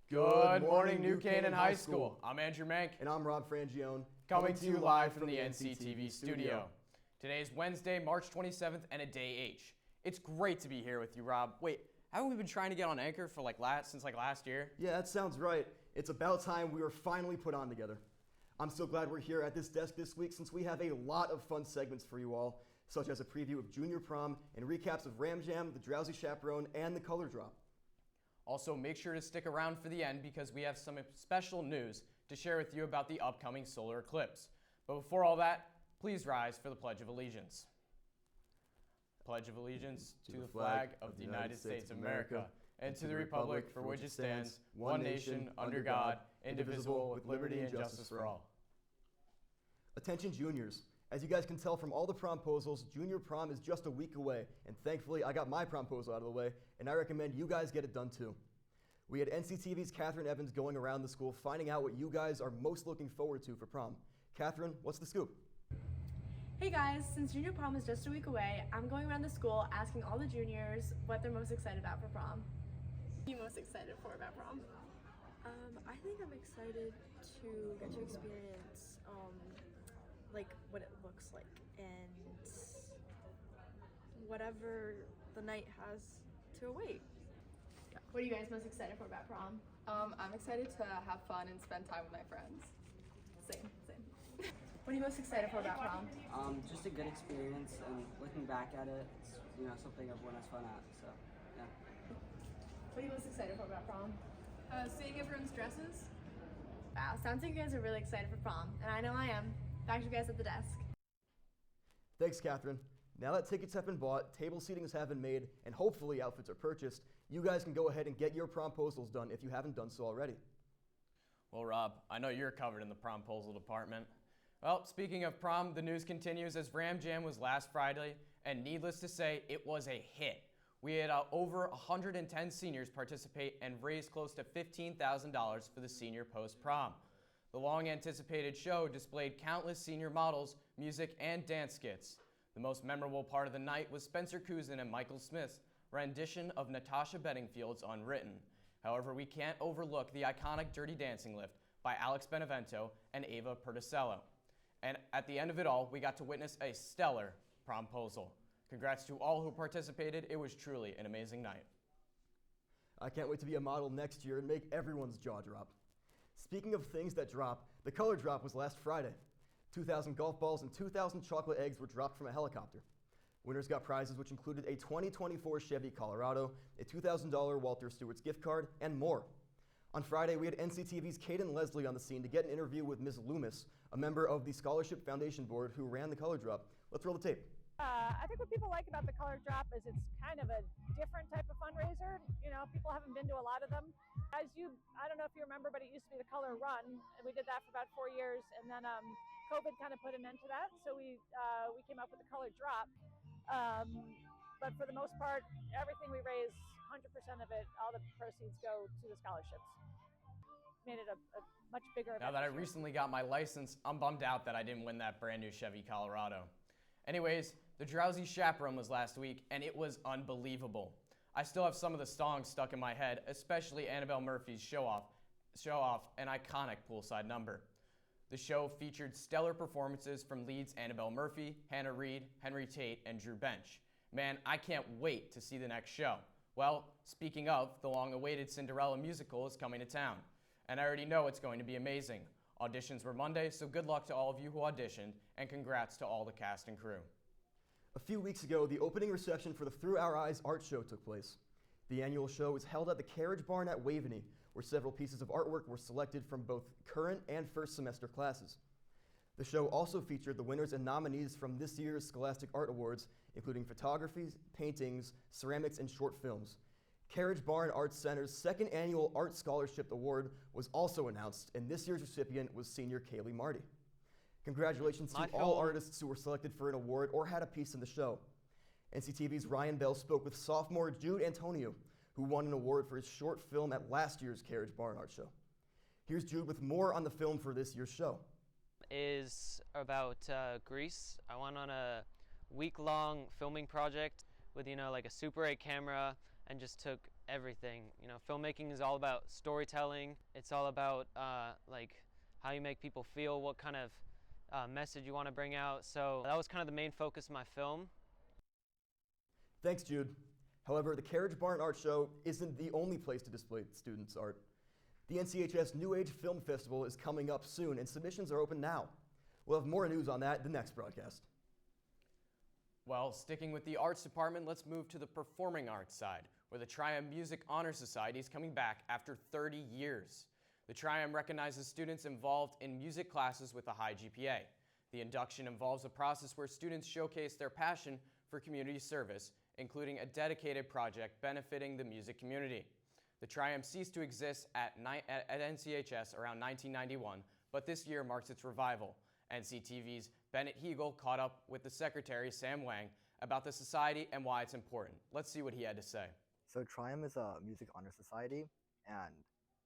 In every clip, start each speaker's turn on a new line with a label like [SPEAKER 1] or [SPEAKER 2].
[SPEAKER 1] Good morning, New Canaan High School. I'm Andrew Mank.
[SPEAKER 2] And I'm Rob Frangione.
[SPEAKER 1] Coming to you live from the NCTV studio. Today is Wednesday, March 27th, and a day H. It's great to be here with you, Rob. Wait, haven't we been trying to get on Anchor for since last year?
[SPEAKER 2] Yeah, that sounds right. It's about time we were finally put on together. I'm so glad we're here at this desk this week since we have a lot of fun segments for you all, such as a preview of Junior Prom and recaps of Ram Jam, The Drowsy Chaperone, and The Color Drop.
[SPEAKER 1] Also, make sure to stick around for the end because we have some special news to share with you about the upcoming solar eclipse. But before all that, please rise for the Pledge of Allegiance. Pledge of Allegiance to the flag of the United States of America and to the republic for which it stands, one nation, under God, indivisible, with liberty and justice for all.
[SPEAKER 2] Attention juniors. As you guys can tell from all the promposals, Junior Prom is just a week away, and thankfully I got my promposal out of the way, and I recommend you guys get it done too. We had NCTV's Catherine Evans going around the school finding out what you guys are most looking forward to for prom. Catherine, what's the scoop?
[SPEAKER 3] Hey guys, since Junior Prom is just a week away, I'm going around the school asking all the juniors what they're most excited about for prom. What are you most excited for about prom?
[SPEAKER 4] I think I'm excited to get to experience like what it looks like and whatever the night has to await.
[SPEAKER 3] What are you guys most excited for about prom?
[SPEAKER 5] I'm excited to have fun and spend time with my friends.
[SPEAKER 3] Same. What are you most excited for about prom?
[SPEAKER 6] Just a good experience, and looking back at it, it's something everyone has fun at. So, yeah.
[SPEAKER 3] What are you most excited for about prom?
[SPEAKER 5] Seeing everyone's dresses.
[SPEAKER 3] Wow, sounds like you guys are really excited for prom, and I know I am. Back to you guys at the desk.
[SPEAKER 2] Thanks, Catherine. Now that tickets have been bought, table seatings have been made, and hopefully outfits are purchased, you guys can go ahead and get your promposals done if you haven't done so already.
[SPEAKER 1] Well, Rob, I know you're covered in the promposal department. Well, speaking of prom, the news continues as Ram Jam was last Friday, and needless to say, it was a hit. We had over 110 seniors participate and raised close to $15,000 for the senior post-prom. The long-anticipated show displayed countless senior models, music, and dance skits. The most memorable part of the night was Spencer Cousin and Michael Smith's rendition of Natasha Bedingfield's Unwritten. However, we can't overlook the iconic Dirty Dancing lift by Alex Benevento and Ava Perticello. And at the end of it all, we got to witness a stellar promposal. Congrats to all who participated. It was truly an amazing night.
[SPEAKER 2] I can't wait to be a model next year and make everyone's jaw drop. Speaking of things that drop, the color drop was last Friday. 2,000 golf balls and 2,000 chocolate eggs were dropped from a helicopter. Winners got prizes which included a 2024 Chevy Colorado, a $2,000 Walter Stewart's gift card, and more. On Friday, we had NCTV's Caden Leslie on the scene to get an interview with Ms. Loomis, a member of the Scholarship Foundation Board who ran the color drop. Let's roll the tape.
[SPEAKER 7] I think what people like about the color drop is it's kind of a different type of fundraiser. People haven't been to a lot of them. I don't know if you remember, but it used to be the color run, and we did that for about 4 years, and then COVID kind of put an end to that, so we came up with the color drop. But for the most part, everything we raise, 100% of it, all the proceeds go to the scholarships. Made it a much bigger event.
[SPEAKER 1] Now that I recently got my license, I'm bummed out that I didn't win that brand new Chevy Colorado. Anyways, The Drowsy Chaperone was last week, and it was unbelievable. I still have some of the songs stuck in my head, especially Annabelle Murphy's Show Off, an iconic poolside number. The show featured stellar performances from leads Annabelle Murphy, Hannah Reid, Henry Tate, and Drew Bench. Man, I can't wait to see the next show. Well, speaking of, the long-awaited Cinderella musical is coming to town, and I already know it's going to be amazing. Auditions were Monday, so good luck to all of you who auditioned, and congrats to all the cast and crew.
[SPEAKER 2] A few weeks ago, the opening reception for the Through Our Eyes art show took place. The annual show was held at the Carriage Barn at Waveney, where several pieces of artwork were selected from both current and first semester classes. The show also featured the winners and nominees from this year's Scholastic Art Awards, including photography, paintings, ceramics, and short films. Carriage Barn Arts Center's second annual Art Scholarship Award was also announced, and this year's recipient was senior Kaylee Marty. Congratulations to all artists who were selected for an award or had a piece in the show. NCTV's Ryan Bell spoke with sophomore Jude Antonio, who won an award for his short film at last year's Carriage Barn Art Show. Here's Jude with more on the film for this year's show.
[SPEAKER 8] Is about Greece. I went on a week-long filming project with, like a Super 8 camera and just took everything. You know, filmmaking is all about storytelling. It's all about like how you make people feel, what kind of message you want to bring out. So that was kind of the main focus of my film.
[SPEAKER 2] Thanks, Jude. However, the Carriage Barn Art Show isn't the only place to display students' art. The NCHS New Age Film Festival is coming up soon, and submissions are open now. We'll have more news on that in the next broadcast.
[SPEAKER 1] Well, sticking with the arts department, let's move to the performing arts side, where the Triumph Music Honor Society is coming back after 30 years. The Triumph recognizes students involved in music classes with a high GPA. The induction involves a process where students showcase their passion for community service, including a dedicated project benefiting the music community. The Triumph ceased to exist at NCHS around 1991, but this year marks its revival. NCTV's Bennett Hegel caught up with the secretary, Sam Wang, about the society and why it's important. Let's see what he had to say.
[SPEAKER 9] So Triumph is a music honor society, and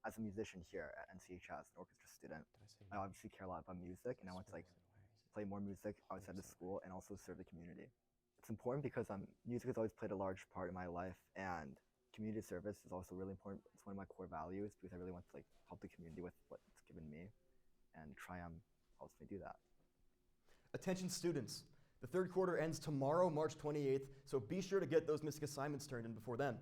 [SPEAKER 9] as a musician here at NCHS, an orchestra student, I obviously care a lot about music, and I want to play more music outside of school and also serve the community. It's important because music has always played a large part in my life, and community service is also really important. It's one of my core values because I really want to help the community with what it's given me, and Triumph helps me do that.
[SPEAKER 2] Attention students, the third quarter ends tomorrow, March 28th, so be sure to get those missing assignments turned in before then.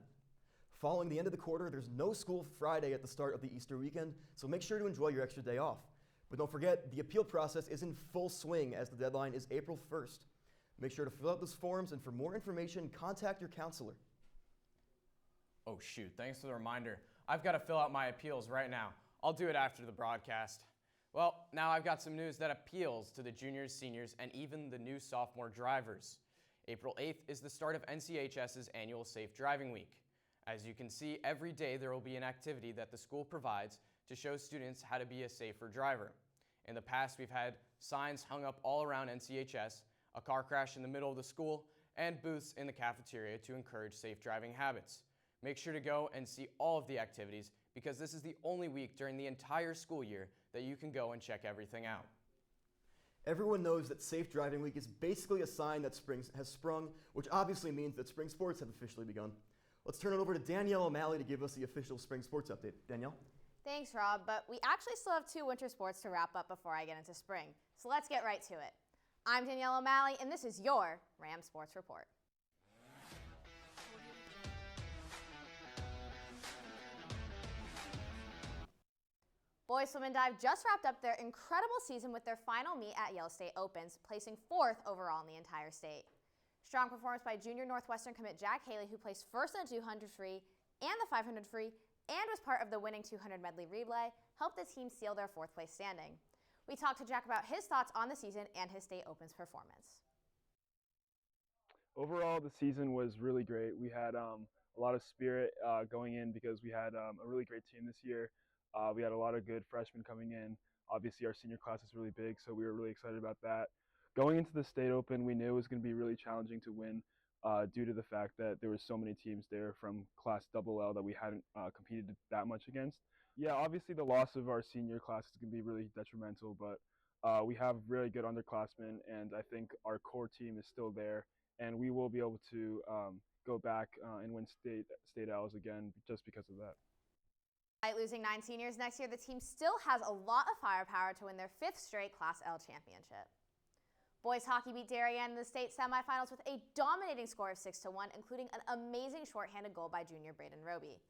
[SPEAKER 2] Following the end of the quarter, there's no school Friday at the start of the Easter weekend, so make sure to enjoy your extra day off. But don't forget, the appeal process is in full swing as the deadline is April 1st. Make sure to fill out those forms, and for more information, contact your counselor.
[SPEAKER 1] Oh shoot, thanks for the reminder. I've got to fill out my appeals right now. I'll do it after the broadcast. Well, now I've got some news that appeals to the juniors, seniors, and even the new sophomore drivers. April 8th is the start of NCHS's annual Safe Driving Week. As you can see, every day there will be an activity that the school provides to show students how to be a safer driver. In the past, we've had signs hung up all around NCHS, a car crash in the middle of the school, and booths in the cafeteria to encourage safe driving habits. Make sure to go and see all of the activities because this is the only week during the entire school year that you can go and check everything out.
[SPEAKER 2] Everyone knows that Safe Driving Week is basically a sign that spring has sprung, which obviously means that spring sports have officially begun. Let's turn it over to Danielle O'Malley to give us the official spring sports update. Danielle?
[SPEAKER 10] Thanks, Rob, but we actually still have 2 winter sports to wrap up before I get into spring. So let's get right to it. I'm Danielle O'Malley, and this is your Ram Sports Report. Boys Swim and Dive just wrapped up their incredible season with their final meet at Yale State Opens, placing 4th overall in the entire state. Strong performance by junior Northwestern commit Jack Haley, who placed first in the 200 free and the 500 free and was part of the winning 200 medley relay, helped the team seal their 4th place standing. We talked to Jack about his thoughts on the season and his State Opens performance.
[SPEAKER 11] Overall, the season was really great. We had a lot of spirit going in because we had a really great team this year. We had a lot of good freshmen coming in. Obviously, our senior class is really big, so we were really excited about that. Going into the State Open, we knew it was going to be really challenging to win due to the fact that there were so many teams there from Class LL that we hadn't competed that much against. Yeah, obviously the loss of our senior class is going to be really detrimental, but we have really good underclassmen, and I think our core team is still there, and we will be able to go back and win state L's again just because of that.
[SPEAKER 10] Despite losing 9 seniors next year, the team still has a lot of firepower to win their 5th straight Class L championship. Boys hockey beat Darien in the state semifinals with a dominating score of 6-1, including an amazing shorthanded goal by junior Braden Roby.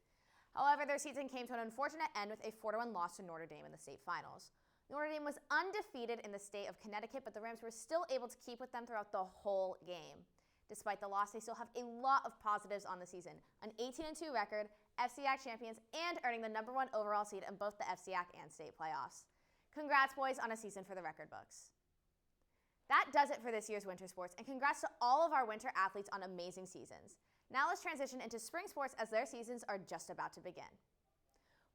[SPEAKER 10] However, their season came to an unfortunate end with a 4-1 loss to Notre Dame in the state finals. Notre Dame was undefeated in the state of Connecticut, but the Rams were still able to keep with them throughout the whole game. Despite the loss, they still have a lot of positives on the season: an 18-2 record, FCAC champions, and earning the #1 overall seed in both the FCAC and state playoffs. Congrats, boys, on a season for the record books. That does it for this year's winter sports, and congrats to all of our winter athletes on amazing seasons. Now let's transition into spring sports as their seasons are just about to begin.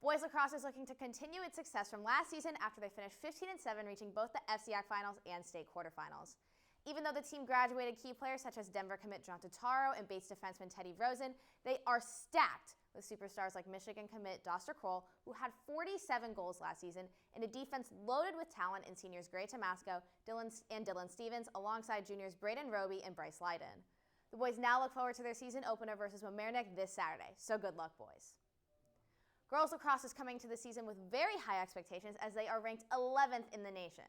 [SPEAKER 10] Boys lacrosse is looking to continue its success from last season after they finished 15-7, reaching both the FCAC finals and state quarterfinals. Even though the team graduated key players such as Denver commit John Totaro and Bates defenseman Teddy Rosen, they are stacked with superstars like Michigan commit Doster Kroll, who had 47 goals last season, and a defense loaded with talent in seniors Gray Tomasco and Dylan Stevens, alongside juniors Braden Roby and Bryce Leiden. The boys now look forward to their season opener versus Mamaroneck this Saturday, so good luck, boys. Girls lacrosse is coming to the season with very high expectations as they are ranked 11th in the nation.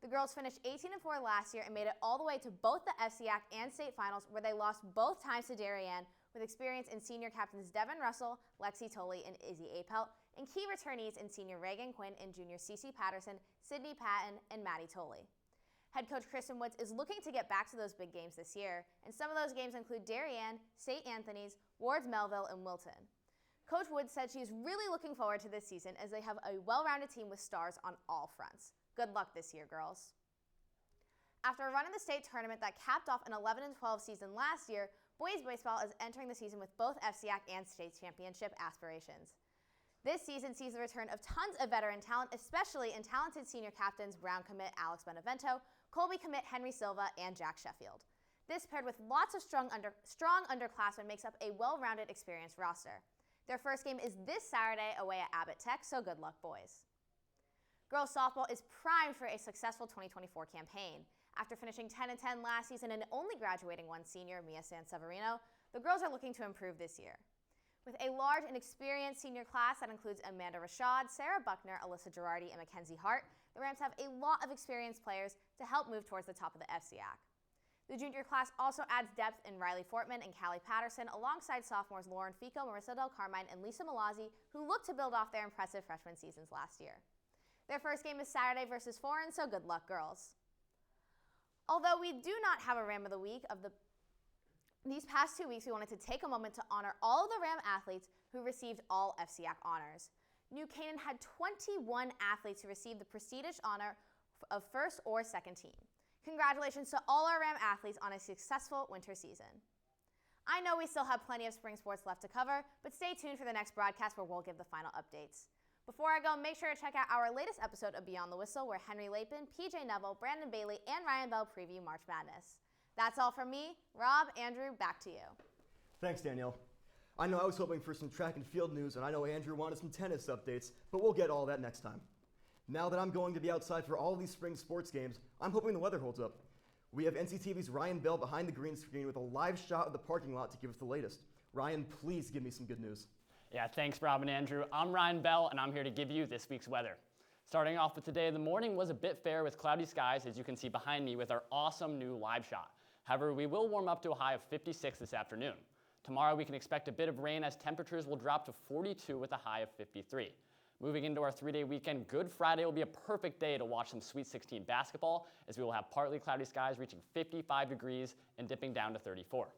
[SPEAKER 10] The girls finished 18-4 last year and made it all the way to both the FCAC and state finals, where they lost both times to Darien, with experience in senior captains Devin Russell, Lexi Tolley, and Izzy Apelt, and key returnees in senior Reagan Quinn and junior Cece Patterson, Sydney Patton, and Maddie Tolley. Head coach Kristen Woods is looking to get back to those big games this year, and some of those games include Darien, St. Anthony's, Wards Melville, and Wilton. Coach Woods said she's really looking forward to this season as they have a well-rounded team with stars on all fronts. Good luck this year, girls. After a run in the state tournament that capped off an 11-12 season last year, boys baseball is entering the season with both FCAC and state championship aspirations. This season sees the return of tons of veteran talent, especially in talented senior captains Brown commit Alex Benevento, Colby commit Henry Silva, and Jack Sheffield. This, paired with lots of strong underclassmen, makes up a well-rounded, experienced roster. Their first game is this Saturday away at Abbott Tech, so good luck, boys. Girls softball is primed for a successful 2024 campaign. After finishing 10-10 last season and only graduating one senior, Mia Sanseverino, the girls are looking to improve this year. With a large and experienced senior class that includes Amanda Rashad, Sarah Buckner, Alyssa Girardi, and Mackenzie Hart, the Rams have a lot of experienced players to help move towards the top of the FCAC. The junior class also adds depth in Riley Fortman and Callie Patterson, alongside sophomores Lauren Fico, Marissa Del Carmine, and Lisa Malazzi, who look to build off their impressive freshman seasons last year. Their first game is Saturday versus Foreign, so good luck, girls. Although we do not have a Ram of the Week these past 2 weeks, we wanted to take a moment to honor all of the Ram athletes who received all FCAC honors. New Canaan had 21 athletes who received the prestigious honor of first or second team. Congratulations to all our Ram athletes on a successful winter season. I know we still have plenty of spring sports left to cover, but stay tuned for the next broadcast where we'll give the final updates. Before I go, make sure to check out our latest episode of Beyond the Whistle, where Henry Lapin, PJ Neville, Brandon Bailey, and Ryan Bell preview March Madness. That's all from me. Rob, Andrew, back to you.
[SPEAKER 2] Thanks, Danielle. I know I was hoping for some track and field news, and I know Andrew wanted some tennis updates, but we'll get all that next time. Now that I'm going to be outside for all of these spring sports games, I'm hoping the weather holds up. We have NCTV's Ryan Bell behind the green screen with a live shot of the parking lot to give us the latest. Ryan, please give me some good news.
[SPEAKER 12] Yeah, thanks, Rob and Andrew. I'm Ryan Bell, and I'm here to give you this week's weather. Starting off with today, the morning was a bit fair with cloudy skies, as you can see behind me with our awesome new live shot. However, we will warm up to a high of 56 this afternoon. Tomorrow, we can expect a bit of rain as temperatures will drop to 42 with a high of 53. Moving into our 3-day weekend, Good Friday will be a perfect day to watch some Sweet 16 basketball, as we will have partly cloudy skies reaching 55 degrees and dipping down to 34.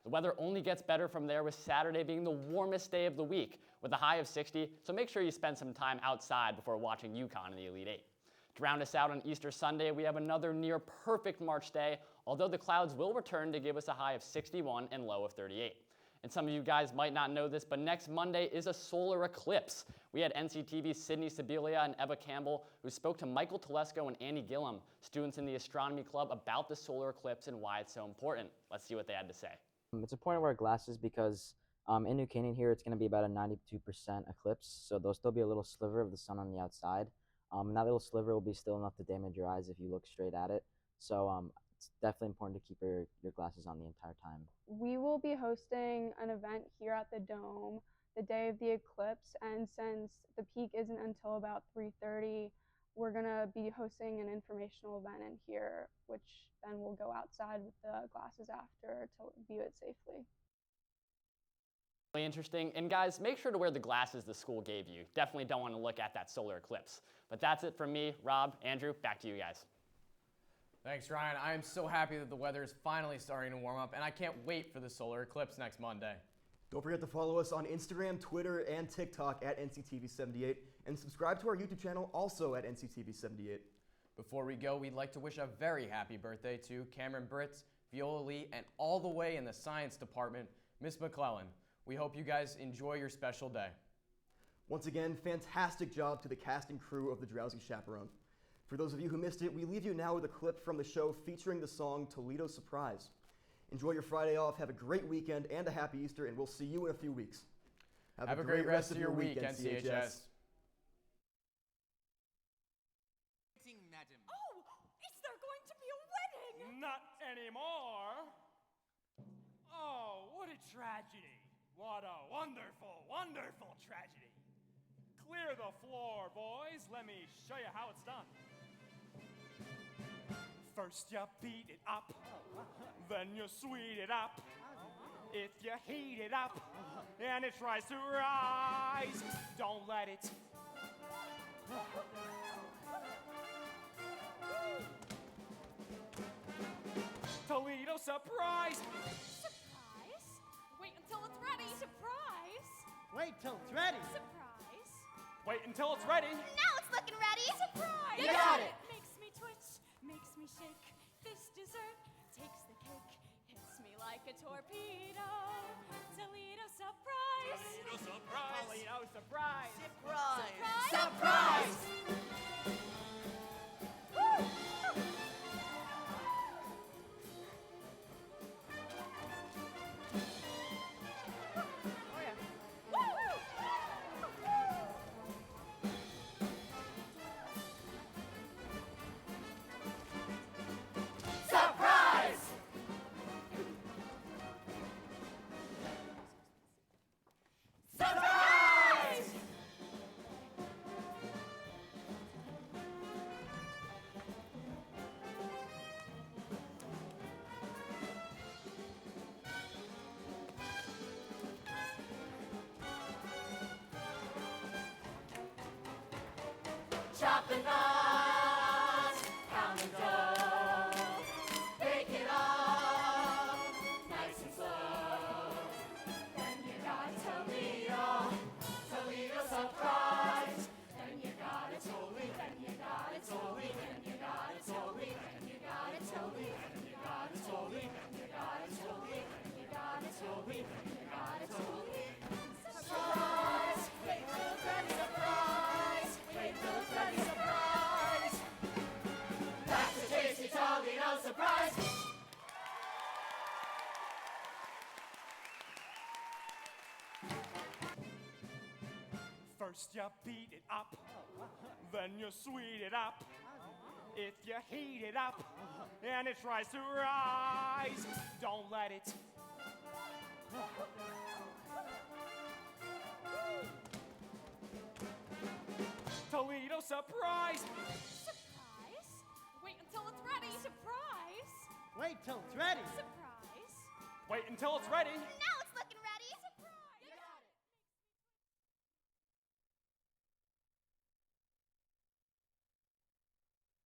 [SPEAKER 12] The weather only gets better from there, with Saturday being the warmest day of the week with a high of 60, so make sure you spend some time outside before watching UConn in the Elite Eight. To round us out on Easter Sunday, we have another near perfect March day, although the clouds will return to give us a high of 61 and low of 38. And some of you guys might not know this, but next Monday is a solar eclipse. We had NCTV's Sydney Sibilia and Eva Campbell, who spoke to Michael Telesco and Annie Gillum, students in the astronomy club, about the solar eclipse and why it's so important. Let's see what they had to say.
[SPEAKER 13] It's important to wear glasses because in New Canaan here, it's going to be about a 92% eclipse, so there'll still be a little sliver of the sun on the outside. And that little sliver will be still enough to damage your eyes if you look straight at it. So it's definitely important to keep your glasses on the entire time.
[SPEAKER 14] We will be hosting an event here at the Dome the day of the eclipse, and since the peak isn't until about 3:30, we're going to be hosting an informational event in here, which then we'll go outside with the glasses after to view it safely.
[SPEAKER 12] Really interesting. And guys, make sure to wear the glasses the school gave you. Definitely don't want to look at that solar eclipse. But that's it from me. Rob, Andrew, back to you guys.
[SPEAKER 1] Thanks, Ryan. I am so happy that the weather is finally starting to warm up, and I can't wait for the solar eclipse next Monday.
[SPEAKER 2] Don't forget to follow us on Instagram, Twitter, and TikTok at NCTV78, and subscribe to our YouTube channel also at NCTV78.
[SPEAKER 1] Before we go, we'd like to wish a very happy birthday to Cameron Britz, Viola Lee, and all the way in the science department, Miss McClellan. We hope you guys enjoy your special day.
[SPEAKER 2] Once again, fantastic job to the cast and crew of The Drowsy Chaperone. For those of you who missed it, we leave you now with a clip from the show featuring the song Toledo Surprise. Enjoy your Friday off, have a great weekend, and a happy Easter, and we'll see you in a few weeks.
[SPEAKER 1] Have a great rest of your week, NCHS.
[SPEAKER 15] Madam. Oh, is there going to be a wedding? Not anymore.
[SPEAKER 16] Oh, what a tragedy. What a wonderful, wonderful tragedy. Clear the floor, boys. Let me show you how it's done. First you beat it up, then you sweet it up. If you heat it up, and it tries to rise, don't let it. Toledo surprise!
[SPEAKER 17] Surprise? Wait until it's ready. Surprise!
[SPEAKER 18] Wait till it's ready.
[SPEAKER 17] Surprise!
[SPEAKER 16] Wait until it's ready.
[SPEAKER 10] Now it's looking ready.
[SPEAKER 17] Surprise!
[SPEAKER 10] You got it.
[SPEAKER 17] Makes me twitch, makes me shake. This dessert takes the cake, hits me like a torpedo. Toledo surprise!
[SPEAKER 16] Toledo surprise!
[SPEAKER 1] Toledo surprise!
[SPEAKER 17] Surprise!
[SPEAKER 10] Surprise!
[SPEAKER 17] Chop the nuts, pound the dough, bake it up, nice and slow. Then you got Toledo, Toledo surprise. Then you got it Toledo, then you got it Toledo, then you got it Toledo, then you got it Toledo, then you got it Toledo, then you got it Toledo, then you got it Toledo, then you got it Toledo. Surprise! Wait till it's ready, surprise! Wait till it's ready, surprise! That's a tasty Toledo surprise!
[SPEAKER 16] First you beat it up, then you sweet it up. If you heat it up, and it tries to rise, don't let it. Toledo surprise!
[SPEAKER 17] Surprise! Wait until it's ready! Surprise!
[SPEAKER 18] Wait till it's ready.
[SPEAKER 17] Surprise!
[SPEAKER 16] Wait until it's ready.
[SPEAKER 10] Now